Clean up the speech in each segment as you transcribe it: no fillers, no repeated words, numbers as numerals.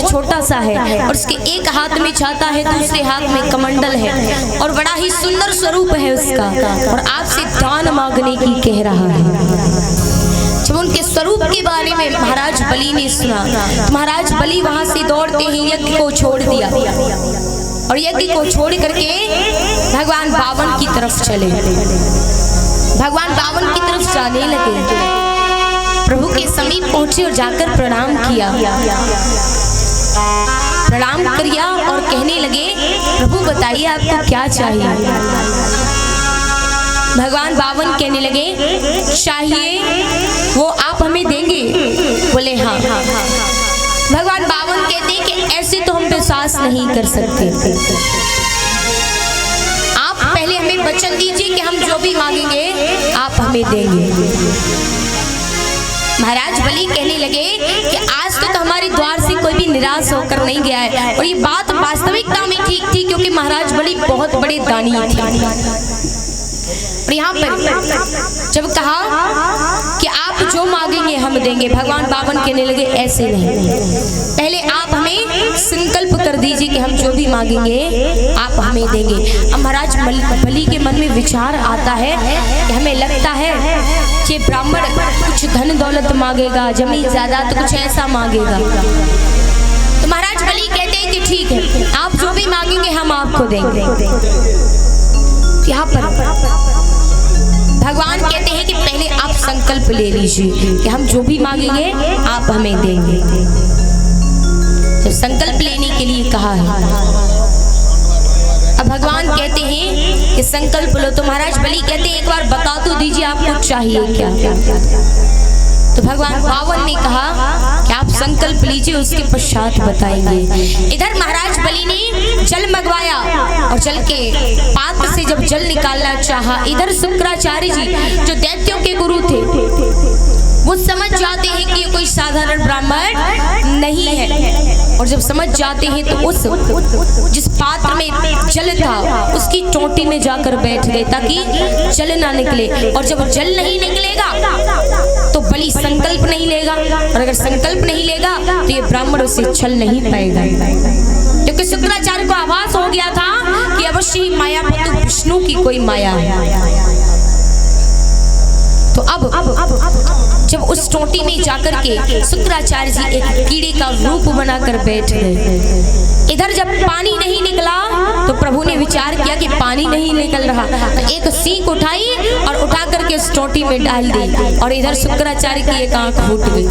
छोटा सा है और उसके एक हाथ में छाता है, दूसरे हाथ में कमंडल है और बड़ा ही सुंदर स्वरूप है उसका, और आपसे दान मांगने की कह रहा है। जब उनके स्वरूप के बारे में महाराज बलि ने सुना, महाराज बलि वहां से दौड़ते ही यज्ञ को छोड़ दिया और यज्ञ को छोड़ करके भगवान बावन की तरफ चले। भगवान बावन की तरफ जाने लगे, प्रभु के समीप पहुंचे और जाकर प्रणाम किया, प्रणाम किया और कहने लगे, प्रभु बताइए आपको क्या चाहिए। भगवान बावन कहने लगे, चाहिए वो आप हमें देंगे? बोले हाँ। भगवान बावन कहते हैं कि ऐसे तो हम विश्वास नहीं कर सकते, आप पहले हमें वचन दीजिए कि हम जो भी मांगेंगे आप हमें देंगे। महाराज बलि कहने लगे कि आज तक तो हमारे द्वार से कोई भी निराश होकर नहीं गया है, और ये बात वास्तविकता में ठीक थी क्योंकि महाराज बलि बहुत बड़े दानी थे। और यहाँ पर जब कहा कि आप जो मांगेंगे हम देंगे, भगवान बावन कहने लगे ऐसे नहीं, पहले आप हमें संकल्प कर दीजिए कि हम जो भी मांगेंगे आप हमें देंगे। अब महाराज बलि के मन में विचार आता है कि हमें लगता है कि ब्राह्मण कुछ धन दौलत मांगेगा, जमीन जायदाद तो कुछ ऐसा मांगेगा। तो महाराज बलि कहते हैं कि ठीक है, आप जो भी मांगेंगे हम आपको देंगे। यहाँ पर भगवान कहते हैं कि पहले आप संकल्प ले लीजिए कि हम जो भी मांगेंगे आप हमें देंगे। जब संकल्प लेने के लिए कहा है, अब भगवान कहते हैं कि संकल्प लो। तो महाराज बलि कहते हैं एक बार बता तो दीजिए आपको चाहिए क्या। तो भगवान बावन ने कहा कि आप संकल्प लीजिए, उसके पश्चात बताएंगे। इधर महाराज बलि ने जल मंगवाया और जल के पात्र से जब जल निकालना चाहा, इधर शुक्राचार्य जी जो दैत्यों के गुरु थे वो समझ जाते हैं कि ये कोई साधारण ब्राह्मण नहीं है, और जब समझ जाते हैं तो उस जिस पात्र में जल था उसकी चोटी में जाकर बैठ गए ताकि जल ना निकले। और जब जल नहीं निकलेगा तो बलि संकल्प नहीं लेगा, और अगर संकल्प नहीं लेगा तो ये ब्राह्मण उसे छल नहीं पाएगा, क्योंकि शुक्राचार्य को आभास हो गया था कि अवश्य ही माया पुत्र विष्णु की कोई माया है। तो अब जब उस टोटी में जाकर के शुक्राचार्य जी एक कीड़े का रूप बनाकर बैठ गए। इधर जब पानी नहीं निकला तो प्रभु ने विचार किया कि पानी नहीं निकल रहा, तो एक सीख उठाई और उठा करके उस टोटी में डाल दी, और इधर शुक्राचार्य की एक आंख फूट गई।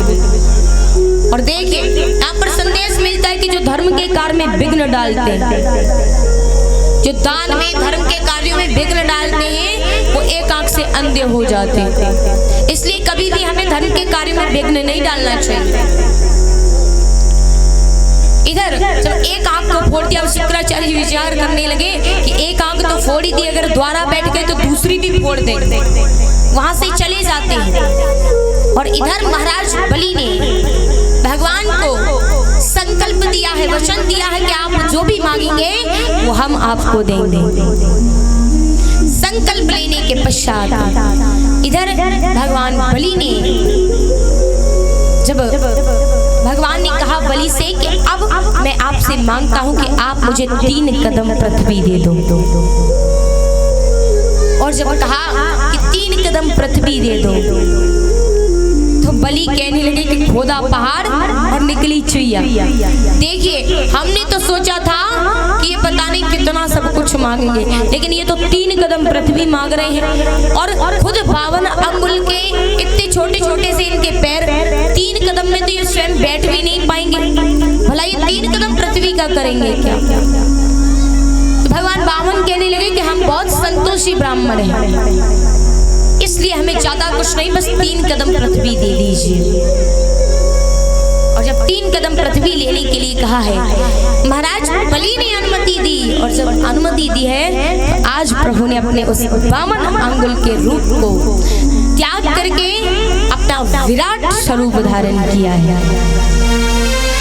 और देखिए यहाँ पर संदेश मिलता है कि जो धर्म के कार्य में विघ्न डालते हैं, जो दान में धर्म के कार्यों में विघ्न डालते हैं, वो एक आंख से अंधे हो जाते हैं। इसलिए कभी भी हमें धर्म के कार्यों में विघ्न नहीं डालना चाहिए। इधर जब एक आंख को फोड़ दिया, शुक्राचार्य जी विचार करने लगे कि एक आंख तो फोड़ ही दी, अगर द्वारा बैठ गए तो दूसरी भी फोड़ दे, वहां से चले जाते हैं। और इधर महाराज बलि ने भगवान को संकल्प दिया है, वचन दिया है कि आप जो भी मांगेंगे वो हम आपको देंगे। संकल्प लेने के पश्चात इधर भगवान बलि ने जब भगवान ने कहा बलि से कि अब मैं आपसे मांगता हूं कि आप मुझे 3 कदम पृथ्वी दे दो, और जब कहा कि 3 कदम पृथ्वी दे दो तो बलि कहने लगे कि खोदा पहाड़ और निकली चुईया। देखिए हमने तो सोचा था कि ये पता नहीं कितना सब कुछ मांगेंगे, लेकिन ये तो 3 कदम पृथ्वी मांग रहे हैं, और खुद 52 अंगुल के इतने छोटे छोटे से इनके पैर, 3 कदम में तो ये स्वयं बैठ भी नहीं पाएंगे, भला ये 3 कदम पृथ्वी का करेंगे क्या। तो भगवान बावन कहने लगे कि हम बहुत संतोषी ब्राह्मण हैं, इसलिए हमें ज्यादा कुछ नहीं, बस 3 कदम पृथ्वी दे दीजिए। और जब 3 कदम पृथ्वी लेने के लिए कहा है, महाराज बलि ने अनुमति दी, और जब अनुमति दी है तो आज प्रभु ने अपने उस 52 अंगुल के रूप को त्याग करके अपना विराट स्वरूप धारण किया है।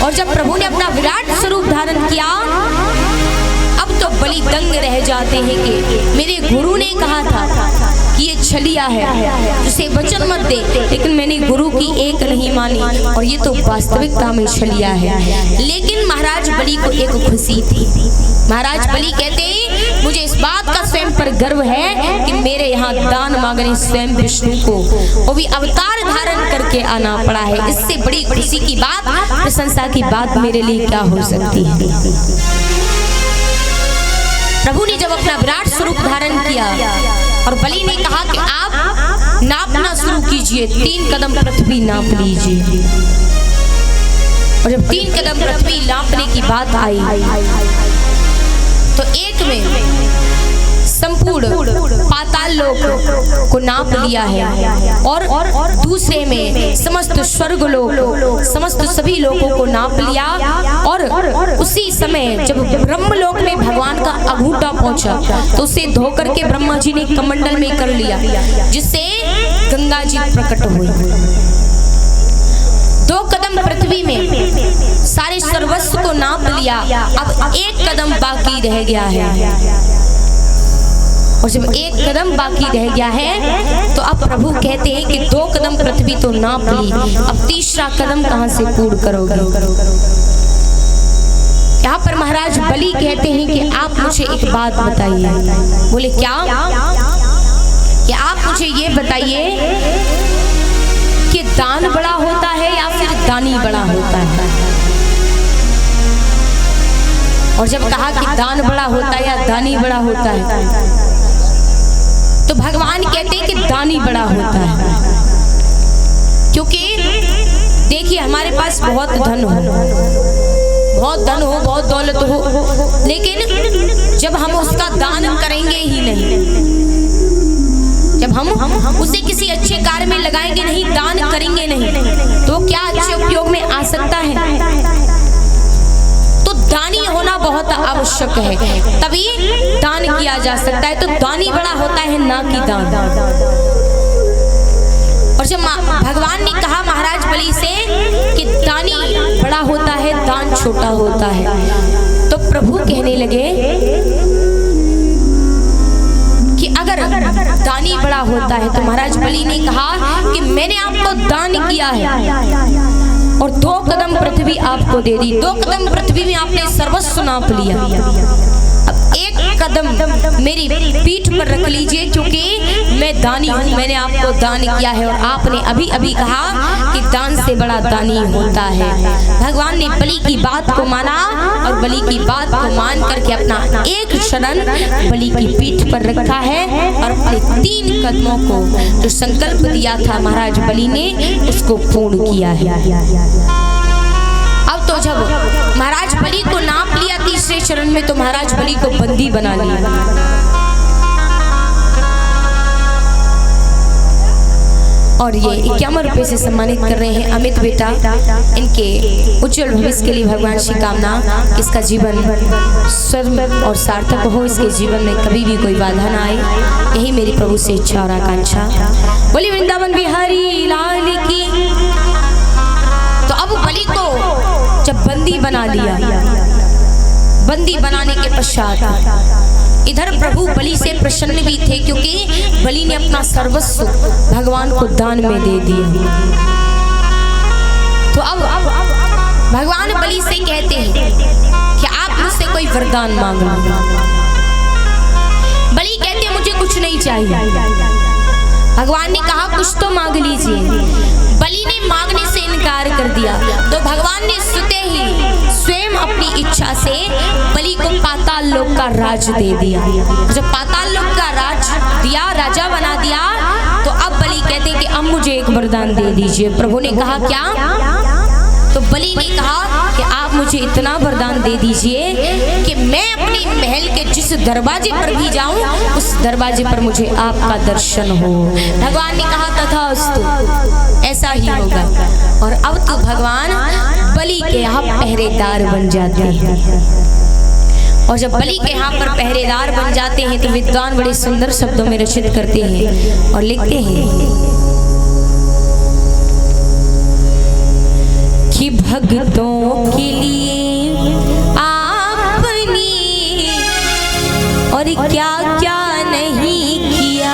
और जब प्रभु ने अपना विराट स्वरूप धारण किया, अब तो बलि दंग रह जाते हैं कि मेरे गुरु ने कहा था कि ये छलिया है, जिसे वचन मत दे, लेकिन मैंने गुरु की एक नहीं मानी और ये तो वास्तविकता में छलिया है। लेकिन महाराज बलि को एक खुशी थी। महाराज बलि कहते हैं मुझे इस बात का स्वयं पर गर्व है कि मेरे यहाँ दान मांगने स्वयं विष्णु को, वो भी अवतार धारण करके आना पड़ा है। इससे बड़ी खुशी की बात, प्रशंसा की बात मेरे लिए क्या हो सकती है। प्रभु ने जब अपना विराट स्वरूप धारण किया और बलि ने कहा कि आप नापना शुरू कीजिए, 3 कदम पृथ्वी नाप लीजिए। और जब 3 कदम पृथ्वी नापने की बात आई तो एक में संपूर्ण पाताल लोक को नाप लिया है और दूसरे में समस्त स्वर्ग लोक, समस्त सभी लोगों को नाप लिया। और उसी समय जब ब्रह्मलोक में भगवान का अंगूठा पहुंचा तो उसे धोकर के ब्रह्मा जी ने कमंडल में कर लिया, जिससे गंगा जी प्रकट हुई। 2 कदम पृथ्वी में सारे सर्वस्व को नाप लिया, अब 1 कदम बाकी रह गया है। और जब 1 कदम बाकी रह गया है तो अब प्रभु कहते हैं कि 2 कदम पृथ्वी तो नाप ली, अब तीसरा कदम कहां से पूर्ण करोगे। यहाँ पर महाराज बलि कहते हैं कि आप मुझे एक बात बताइए। बोले क्या? कि आप मुझे ये बताइए कि दान बड़ा होता है या फिर दानी बड़ा होता है। और जब कहा कि दान बड़ा होता है या दानी बड़ा होता है तो भगवान कहते हैं कि दानी बड़ा होता है। क्योंकि देखिए हमारे पास बहुत धन हो, बहुत दौलत हो, लेकिन जब हम उसका दान करेंगे ही नहीं, जब हम उसे किसी अच्छे कार्य में लगाएंगे नहीं, दान करेंगे नहीं, तो क्या अच्छे उपयोग में आ सकता है? तो दानी होना बहुत आवश्यक है, तभी दान किया जा सकता है। तो दानी बड़ा होता है ना कि दान। और जब भगवान ने कहा महाराज बलि से कि दानी बड़ा होता है, दान छोटा होता है, तो प्रभु कहने लगे कि अगर दानी बड़ा होता है तो महाराज बलि ने कहा कि मैंने आपको दान किया है और 2 कदम पृथ्वी आपको दे दी। 2 कदम पृथ्वी में आपने सर्वस्व नाप लिया, अब 1 कदम मेरी पीठ पर रख लीजिए, क्योंकि मैं दानी हूँ, मैंने आपको दान किया है। और आपने अभी अभी कहा कि दान से बड़ा दानी होता है। भगवान ने बलि की बात को माना और बलि की बात को मान करके अपना 1 चरण बलि की पीठ पर रखा है और अपने 3 कदमों को जो संकल्प दिया था महाराज बलि ने उसको पूर्ण किया है। अब तो जब महाराज बलि को नाप लिया तीसरे चरण में तो महाराज बलि को बंदी बना लिया। और ये 51 रुपए से सम्मानित कर रहे हैं अमित बेटा। इनके उज्जवल भविष्य के लिए भगवान श्री कामना, इसका जीवन स्वर्ग और सार्थक हो, इसके जीवन में कभी भी कोई बाधा ना आए, यही मेरी प्रभु से इच्छा और आकांक्षा। बोली वृंदावन बिहारी लाल की। तो अब बलि को जब बंदी बना लिया, बंदी बनाने के पश्चात इधर प्रभु बलि से प्रसन्न भी थे, क्योंकि बलि ने अपना सर्वस्व भगवान को दान में दे दिया। तो अब भगवान बलि से कहते हैं कि आप मुझसे कोई वरदान मांग लो। बलि कहते हैं मुझे कुछ नहीं चाहिए। भगवान ने कहा कुछ तो मांग लीजिए। बलि ने मांगने से इनकार कर दिया, तो भगवान ने सुते ही स्वयं अपनी इच्छा से बलि को पाताल लोक का राज दे दिया। जब पाताल लोक का राज दिया, राजा बना दिया, तो अब बलि कहते हैं कि अब मुझे एक वरदान दे दीजिए। प्रभु ने कहा क्या? तो बलि ने कहा कि आप मुझे इतना वरदान दे दीजिए कि मैं अपने महल के जिस दरवाजे पर भी जाऊं उस दरवाजे पर मुझे आपका दर्शन हो। भगवान ने कहा तथास्तु, ऐसा ही होगा। और अब तो भगवान बलि के यहाँ पहरेदार बन जाते हैं। और जब बलि के यहाँ पर पहरेदार बन जाते हैं तो विद्वान बड़े सुंदर शब्दों में रचित करते हैं और लिखते हैं कि भक्तों के लिए आपने और क्या क्या नहीं किया,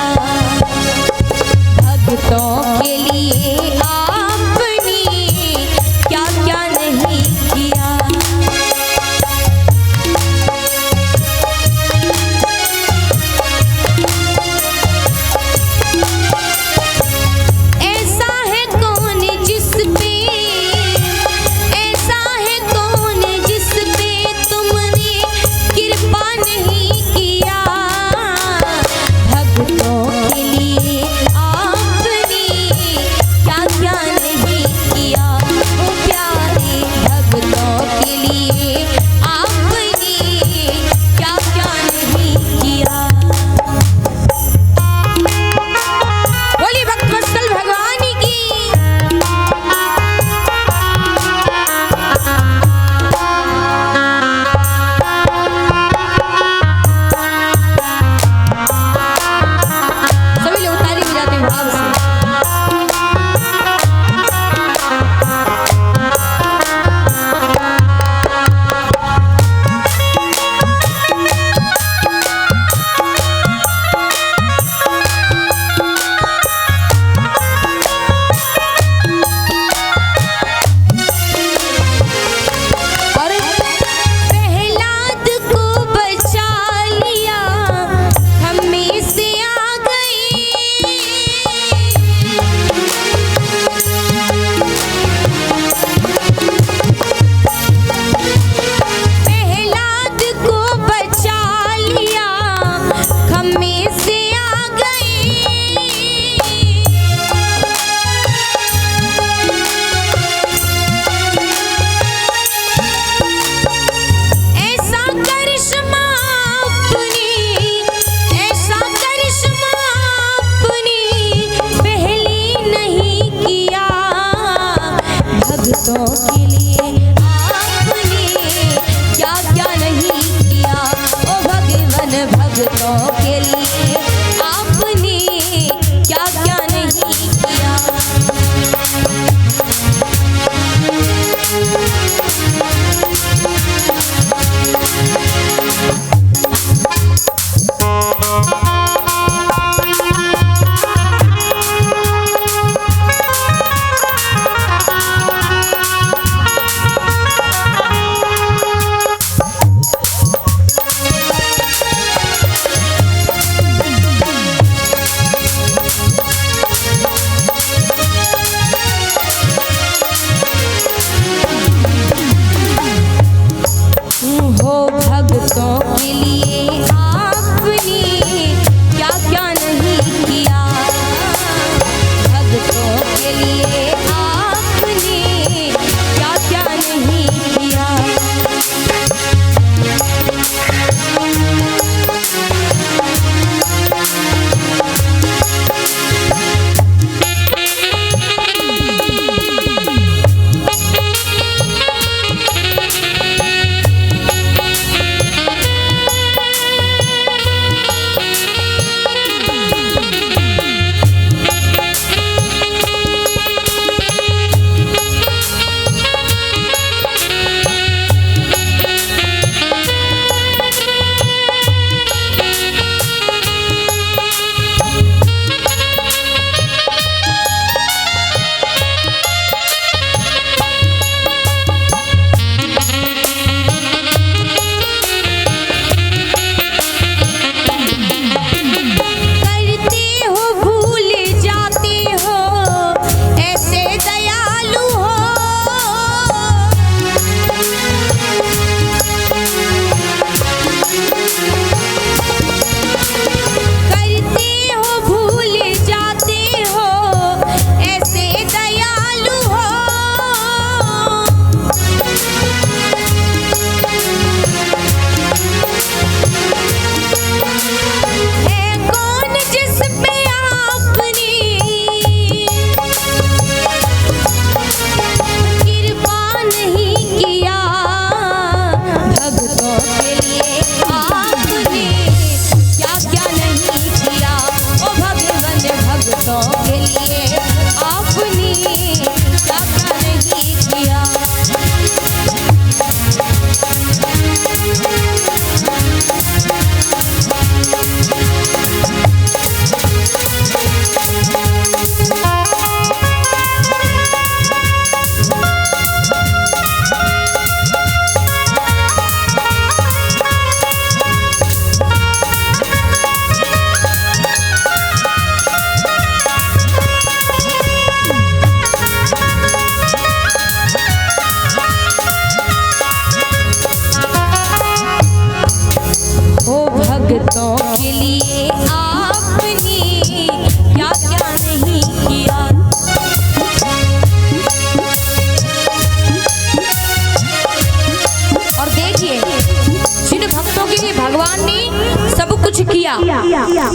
किया,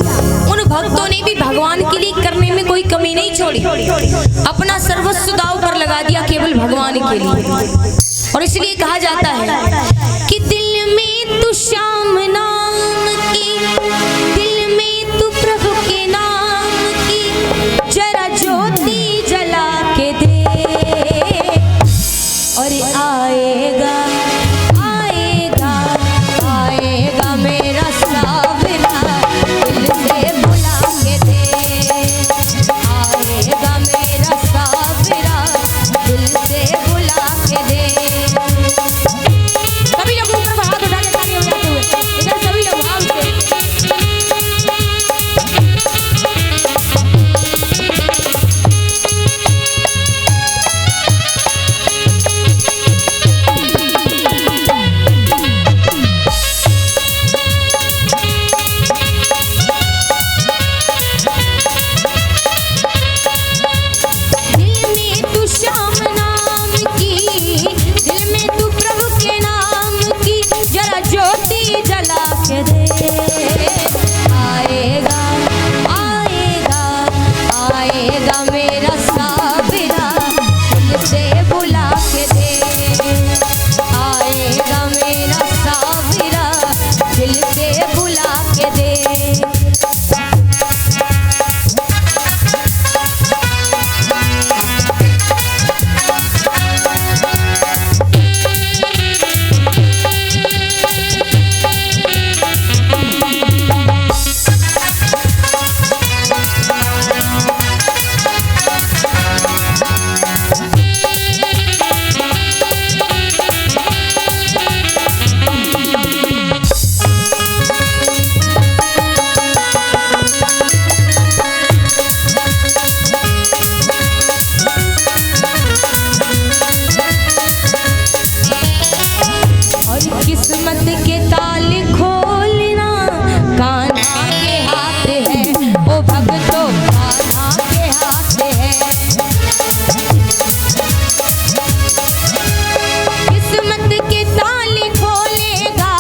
उन भक्तों ने भी भगवान के लिए करने में कोई कमी नहीं छोड़ी, अपना सर्वस्व दांव पर लगा दिया केवल भगवान के लिए। और इसलिए कहा जाता है कि दिल में तू श्याम नाम की, दिल में तू प्रभु के नाम की, जरा ज्योति जला के दे और आएगा आएगा आएगा मेरा सावरा, दिल से बुला के दे, आएगा मेरा सावरा, दिल से बुला के दे। सभी लोग ऊपर हाथ उठा के ताली बजाते हुए इधर सभी लोग भाव से किस्मत के ताले खोलना कान्हा के हाथ है, ओ भक्तों कान्हा के हाथ है। किस्मत के ताले खोलेगा,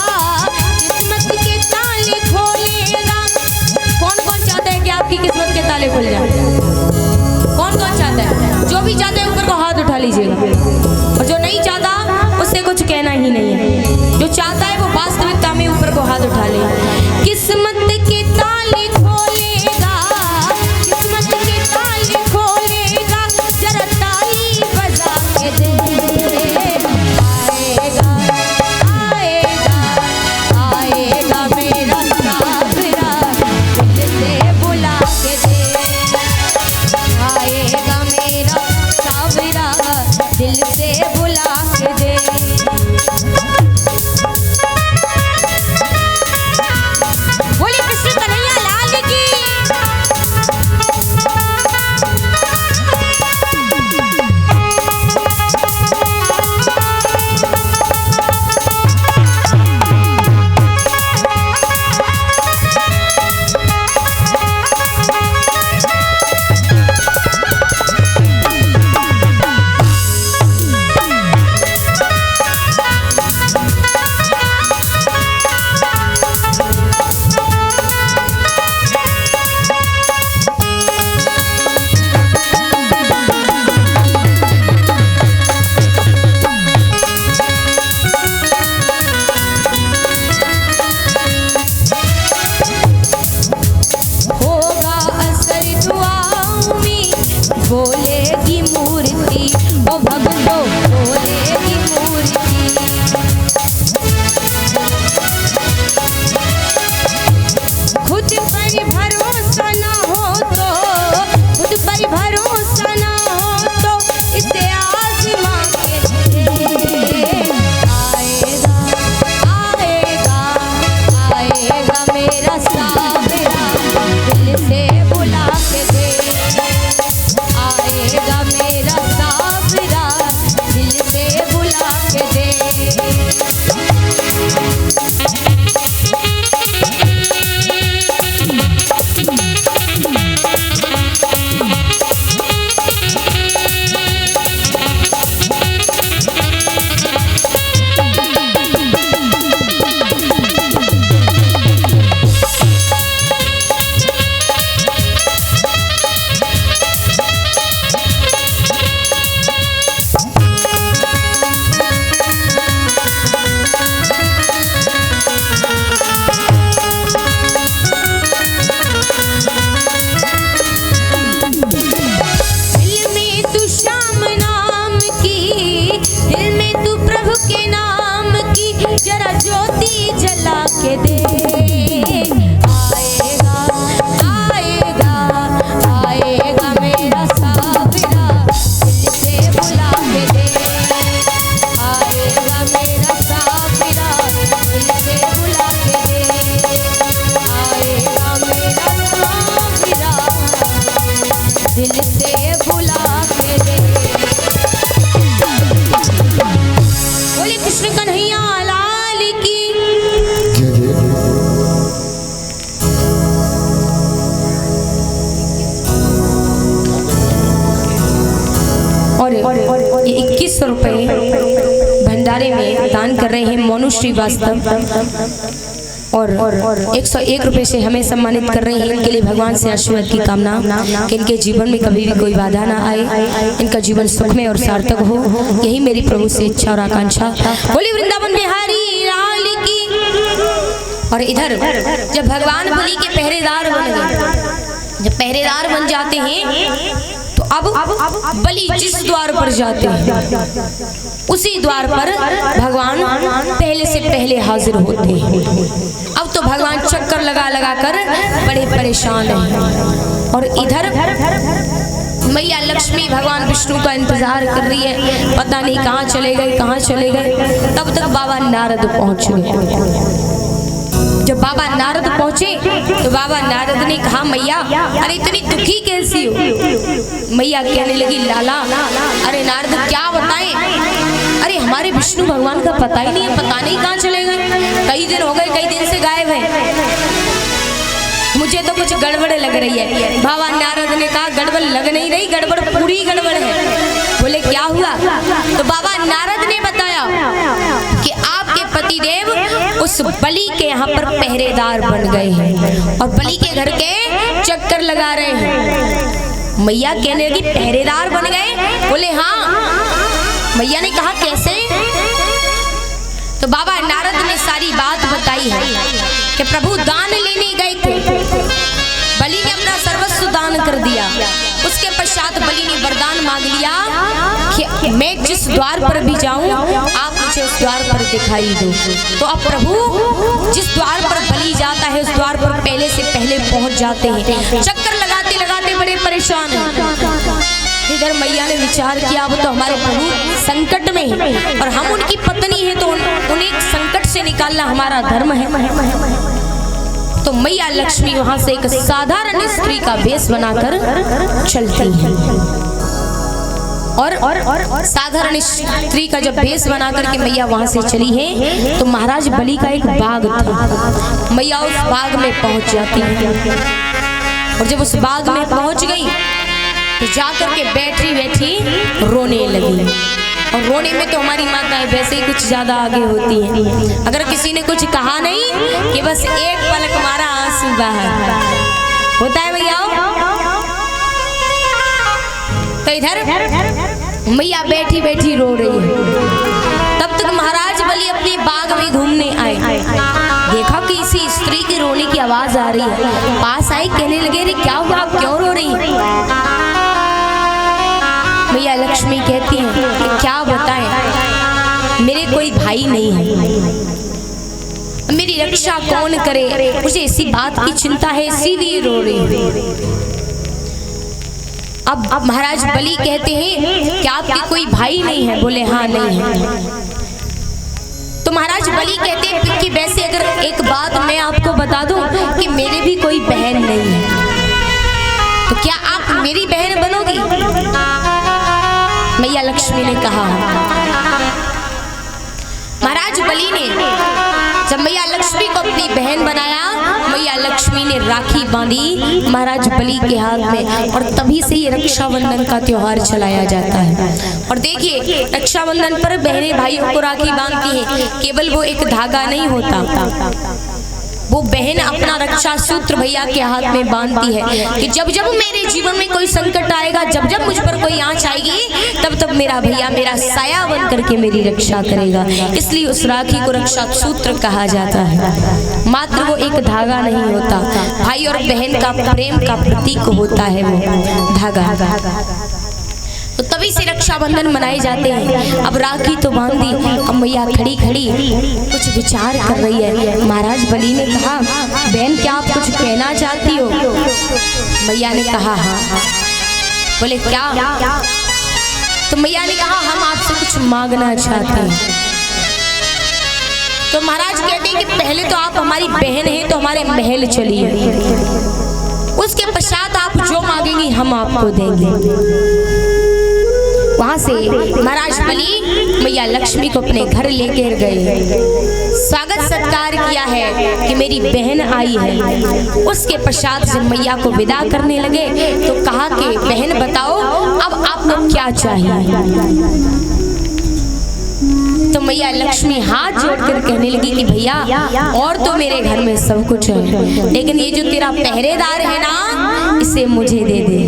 किस्मत के ताले खोलेगा। कौन कौन चाहता है कि आपकी किस्मत के ताले खुल जाए? कौन कौन चाहता है? जो भी चाहता है ऊपर को हाथ उठा लीजिएगा, और जो नहीं चाहता उससे कुछ कहना ही नहीं है। जो चाहता है वो बात के दे। आएगा आएगा आएगा मेरा सावरा दिल से बुला के दे। आएगा मेरा सावरा दिल से बुला के दे। आएगा मेरा सावरा दिल से बुला के दे। बोले कृष्ण कन्हैया लाल की। और ये 21 रुपए भंडारे में दान कर रहे हैं मोनू श्रीवास्तव और 101 रुपए से हमें सम्मानित कर रहे हैं। इनके लिए भगवान से आशीर्वाद की कामना कि इनके जीवन में कभी भी कोई बाधा ना आए, इनका जीवन सुखमय और सार्थक हो, यही मेरी प्रभु से इच्छा और आकांक्षा। बोली वृंदावन बिहारी लाल की। और इधर जब भगवान बलि के पहरेदार बन गए, जब पहरेदार बन जाते हैं तो अब बलि जिस द्वार पर जाते हैं उसी द्वार पर भगवान पहले से पहले हाजिर होते हैं। अब तो भगवान चक्कर लगा लगा कर बड़े परेशान हैं और इधर मैया लक्ष्मी भगवान विष्णु का इंतजार कर रही है, पता नहीं कहाँ चले गए कहाँ चले गए। तब तक बाबा नारद पहुंच गए। जब बाबा नारद पहुंचे तो बाबा नारद ने कहा मैया अरे इतनी दुखी कैसी हो। मैया कहने लगी लाला अरे नारद क्या बताएं, अरे हमारे विष्णु भगवान का पता ही नहीं है, पता नहीं कहाँ चले गए, कई दिन हो गए, कई दिन से गायब है, मुझे तो कुछ गड़बड़ लग रही है। बाबा नारद ने कहा गड़बड़ लग नहीं रही, गड़बड़ पूरी गड़बड़ है। बोले क्या हुआ? तो बाबा नारद ने बताया कि आपके पतिदेव उस बलि के यहाँ पर पहरेदार बन गए हैं और बलि के घर के चक्कर लगा रहे हैं। मैया कहने लगी पहरेदार बन गए? बोले हाँ। मैया ने कहा कैसे? तो बाबा नारद ने सारी बात बताई है कि प्रभु दान लेने गए थे, बलि ने अपना सर्वस्व दान कर दिया। उसके पश्चात बलि ने वरदान मांग लिया कि मैं जिस द्वार पर भी जाऊं आप मुझे उस द्वार पर दिखाई दो। तो अब प्रभु जिस द्वार पर बलि जाता है उस द्वार पर पहले से पहले पहुंच जाते हैं। चक्कर लगाते लगाते बड़े परेशान हैं। इधर मैया ने विचार किया अब तो हमारे प्रभु संकट में है और हम उनकी पत्नी है तो उन्हें संकट से निकालना हमारा धर्म है। तो मैया लक्ष्मी वहां से एक साधारण स्त्री का वेश बनाकर चलती है और साधारण स्त्री का जब वेश बनाकर के मैया वहां से चली है तो महाराज बलि का एक बाग था। मैया उस बाग में पहुंच जाती है और जब उस बाग में पहुंच गई तो जाकर के बैठी बैठी रोने लगी। और रोने में तो हमारी माताएं वैसे ही कुछ ज्यादा आगे होती हैं। अगर किसी ने कुछ कहा नहीं कि बस एक पलक मारा आंसू बाहर होता है भैया। तो इधर मैया बैठी बैठी रो रही है। तब तक महाराज बलि अपने बाग में घूमने आए, देखा कि इसी स्त्री की रोने की आवाज आ रही है। पास आई, कहने लगे अरे क्या हुआ, आप क्यों रो रही हैं? मैया लक्ष्मी कहती हैं कि क्या बताएं, मेरे कोई भाई नहीं है, मेरी रक्षा कौन करे, मुझे इसी बात की चिंता है इसीलिए रो रही हूं। अब महाराज बलि कहते हैं कि आपके कोई भाई नहीं है? बोले हाँ नहीं है। तो महाराज बलि कहते हैं कि वैसे अगर एक बात मैं आपको बता दूं कि मेरे भी कोई बहन नहीं है, तो क्या आप मेरी बहन बनोगी? मैया लक्ष्मी ने कहा। महाराज बलि ने जब मैया लक्ष्मी को अपनी बहन बनाया, मैया लक्ष्मी ने राखी बांधी महाराज बलि के हाथ में और तभी से ये रक्षाबंधन का त्योहार चलाया जाता है। और देखिए रक्षाबंधन पर बहनें भाइयों को राखी बांधती हैं, केवल वो एक धागा नहीं होता, वो बहन अपना रक्षा सूत्र भैया के हाथ में बांधती है कि जब जब मेरे जीवन में कोई संकट आएगा, जब जब मुझ पर कोई आंच आएगी, तब तब मेरा भैया मेरा साया बन करके मेरी रक्षा करेगा। इसलिए उस राखी को रक्षा सूत्र कहा जाता है। मात्र वो एक धागा नहीं होता, भाई और बहन का प्रेम का प्रतीक होता है वो धागा। तो तभी से रक्षाबंधन मनाए जाते हैं। अब राखी तो बांध दी, अब मैया खड़ी खड़ी कुछ विचार कर रही है। महाराज बलि ने कहा, बहन क्या आप कुछ कहना चाहती हो? मैया ने कहा हाँ। बोले क्या? तो मैया ने कहा हम आपसे कुछ मांगना चाहते हैं। तो महाराज कहते हैं कि पहले तो आप हमारी बहन हैं, तो हमारे महल चलिए, उसके पश्चात आप जो मांगेंगी हम आपको देंगे। वहां से महाराज बलि मैया लक्ष्मी को अपने घर लेकर गए, स्वागत सत्कार किया है कि मेरी बहन आई है। उसके पश्चात जब मैया को विदा करने लगे तो कहा कि बहन बताओ अब आपको क्या चाहिए? तो मैया लक्ष्मी हाथ जोड़कर कहने लगी कि भैया और तो मेरे घर में सब कुछ है, लेकिन ये जो तेरा पहरेदार है ना, इसे मुझे दे दे।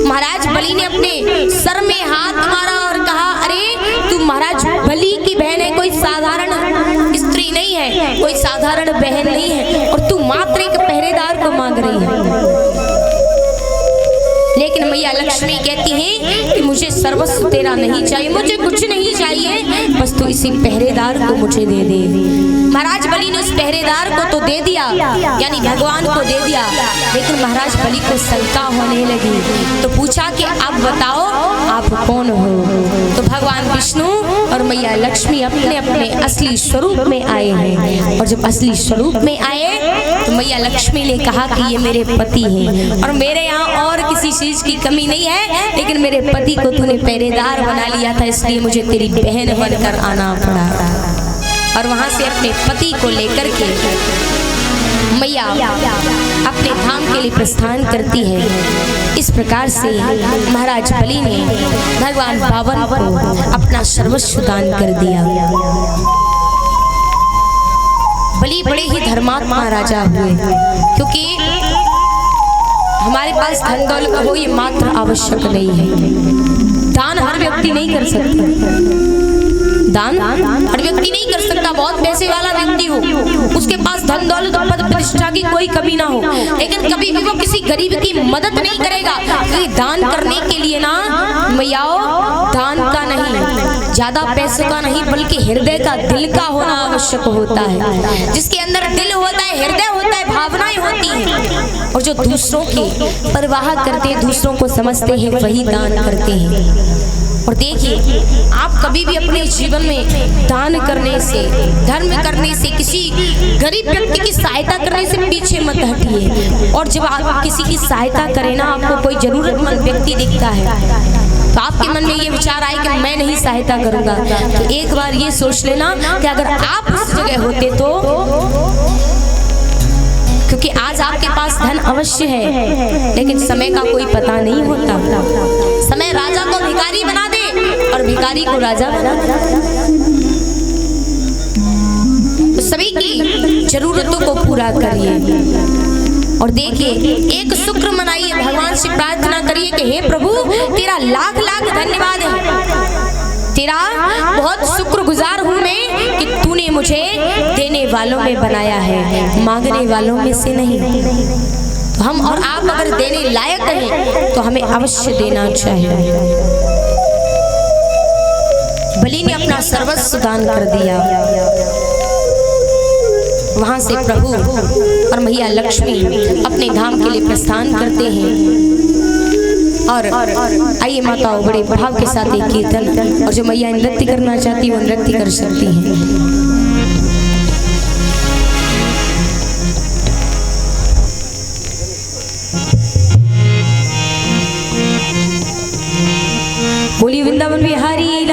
महाराज बलि ने अपने सर में हाथ मारा और कहा, अरे तू महाराज बलि की बहन है, कोई साधारण स्त्री नहीं है, कोई साधारण बहन नहीं है, और तू मात्र एक पहरेदार को मांग रही है। लेकिन मैया लक्ष्मी कहती है कि मुझे सर्वस्व तेरा नहीं चाहिए, मुझे कुछ नहीं चाहिए, बस तू इसी पहरेदार को मुझे दे दे। महाराज बलि ने उस पहरेदार को तो दे दिया, यानी भगवान को दे दिया, लेकिन महाराज बलि को शंका होने लगी। तो पूछा कि अब बताओ आप कौन हो? तो भगवान विष्णु और मैया लक्ष्मी अपने अपने असली स्वरूप में आए हैं। और जब असली स्वरूप में आए तो मैया लक्ष्मी ने कहा कि ये मेरे पति हैं और मेरे यहाँ और किसी चीज की कमी नहीं है, लेकिन मेरे पति को तूने पहरेदार बना लिया था, इसलिए मुझे तेरी बहन बनकर आना पड़ा। और वहां से अपने पति को लेकर के मैया अपने धाम के लिए प्रस्थान करती है। इस प्रकार से महाराज बलि ने भगवान बावन को अपना सर्वस्व दान कर दिया। बलि बड़े ही धर्मात्मा राजा हुए, क्योंकि हमारे पास धन दौलत हो ये मात्र आवश्यक नहीं है। दान हर व्यक्ति नहीं कर सकता, दान हर व्यक्ति नहीं कर सकता। बहुत पैसे वाला व्यक्ति हो, उसके पास धन दौलत पद प्रतिष्ठा की कोई कमी ना हो, लेकिन कभी भी वो किसी गरीब की मदद नहीं करेगा। क्योंकि दान करने के लिए ना मैयाओ दान का नहीं, ज्यादा पैसे का नहीं, बल्कि हृदय का, दिल का होना आवश्यक होता है। जिसके अंदर दिल होता है, हृदय होता है, भावनाएं होती हैं, और जो दूसरों की परवाह करते हैं, दूसरों को समझते हैं, वही दान करते हैं। और देखिए आप कभी भी अपने जीवन में दान करने से, धर्म करने से, किसी गरीब व्यक्ति की सहायता करने से पीछे मत हटिए। और जब आप किसी की सहायता करें ना, आपको कोई जरूरतमंद व्यक्ति दिखता है तो आपके मन में ये विचार आए कि मैं नहीं सहायता करूंगा, तो एक बार ये सोच लेना कि अगर आप उस जगह होते तो, क्योंकि आज आपके पास धन अवश्य है, लेकिन समय का कोई पता नहीं होता। समय राजा को भिखारी बना दे और भिखारी को राजा बना दे। तो सभी की जरूरतों को पूरा करिए। और देखिए एक शुक्र मनाइए, भगवान से प्रार्थना करिए कि हे प्रभु तेरा लाख लाख धन्यवाद है, तेरा बहुत शुक्रगुजार हूँ मैं कि तूने मुझे देने वालों में बनाया है, मांगने वालों में से नहीं। तो हम और आप अगर देने लायक हैं तो हमें अवश्य देना चाहिए। बलि ने अपना सर्वस्व दान कर दिया। वहां से प्रभु और मैया लक्ष्मी अपने धाम के लिए प्रस्थान करते हैं। और आइए माताओं बड़े भाव के साथ एक कीर्तन, और जो मैया नृत्य करना चाहती है वो नृत्य कर सकती हैं। बोली वृंदावन बिहारी